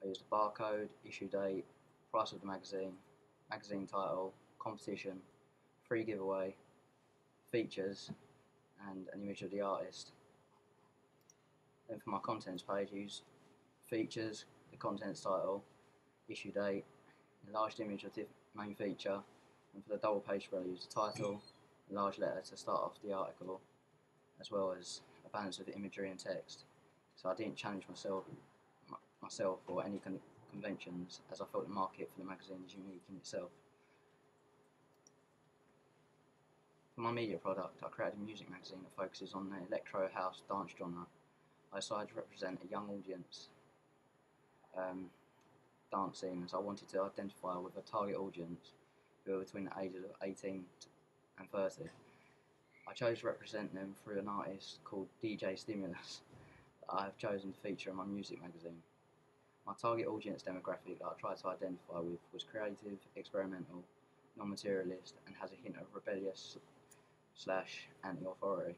I used a barcode, issue date, price of the magazine, magazine title, competition, free giveaway, features, and an image of the artist. Then for my contents page, I used features, the contents title, issue date, enlarged image of the main feature, and for the double page spread I used the title, a large letter to start off the article, as well as a balance of imagery and text. So I didn't challenge myself or any conventions, as I felt the market for the magazine is unique in itself. For my media product, I created a music magazine that focuses on the electro house dance genre. I decided to represent a young audience dancing, as I wanted to identify with a target audience who are between the ages of 18 and 30. I chose to represent them through an artist called DJ Stimulus that I have chosen to feature in my music magazine. My target audience demographic that I tried to identify with was creative, experimental, non-materialist, and has a hint of rebellious / anti-authority,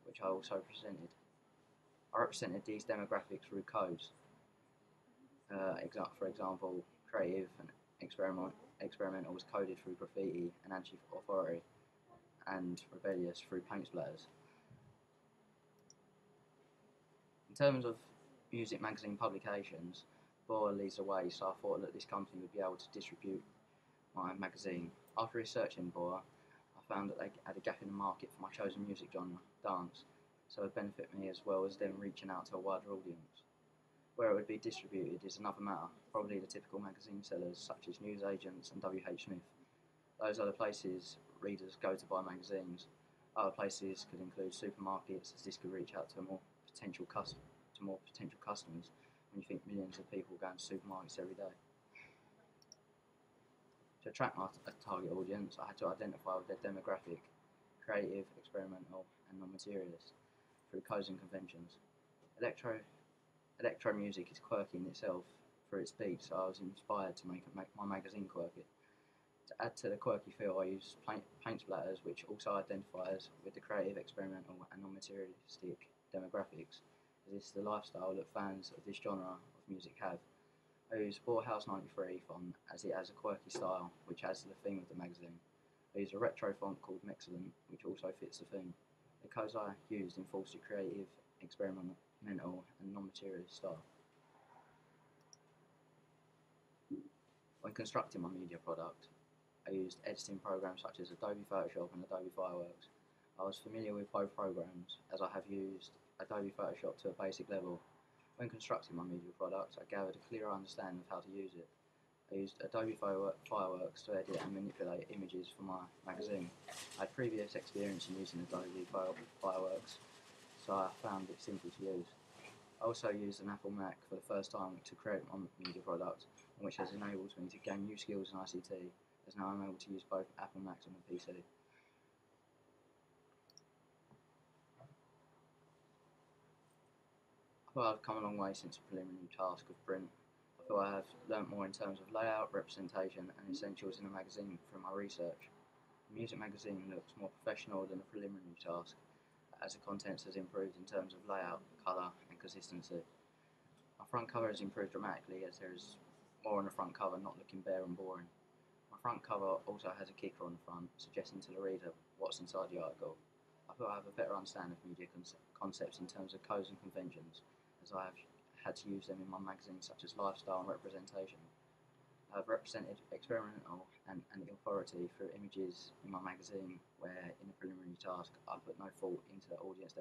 which I also presented. I represented these demographics through codes. For example, creative and experimental was coded through graffiti and anti-authority, and rebellious through paint splatters. In terms of music magazine publications, Bauer leads the way, so I thought that this company would be able to distribute my magazine. After researching Bauer, I found that they had a gap in the market for my chosen music genre, dance, so it would benefit me as well as them reaching out to a wider audience. Where it would be distributed is another matter, probably the typical magazine sellers such as newsagents and WH Smith. Those are the places readers go to buy magazines. Other places could include supermarkets, as this could reach out to more potential customers when you think millions of people go into supermarkets every day. To attract my target audience, I had to identify with their demographic, creative, experimental, and non-materialist, through codes and conventions. Electro music is quirky in itself through its beat, so I was inspired to make my magazine quirky. To add to the quirky feel, I used paint splatters, which also identifies with the creative, experimental, and non-materialistic demographics, as this is the lifestyle that fans of this genre of music have. I use Bauhaus 93 font, as it has a quirky style, which adds to the theme of the magazine. I use a retro font called Mexcellent, which also fits the theme. The codes I used enforce a creative, experimental, and non-materialist style. When constructing my media product, I used editing programs such as Adobe Photoshop and Adobe Fireworks. I was familiar with both programs, as I have used Adobe Photoshop to a basic level. When constructing my media product, I gathered a clearer understanding of how to use it. I used Adobe Fireworks to edit and manipulate images for my magazine. I had previous experience in using Adobe Fireworks, so I found it simple to use. I also used an Apple Mac for the first time to create my media product, which has enabled me to gain new skills in ICT, as now I'm able to use both Apple Macs and the PC. I feel I've come a long way since the preliminary task of print. I feel I have learnt more in terms of layout, representation, and essentials in a magazine through my research. The music magazine looks more professional than the preliminary task, as the contents has improved in terms of layout, colour, and consistency. My front cover has improved dramatically, as there is more on the front cover, not looking bare and boring. My front cover also has a kicker on the front, suggesting to the reader what's inside the article. I feel I have a better understanding of media concepts in terms of codes and conventions, as I have had to use them in my magazines such as lifestyle and representation. I have represented experimental and authority through images in my magazine, where in the preliminary task I put no thought into the audience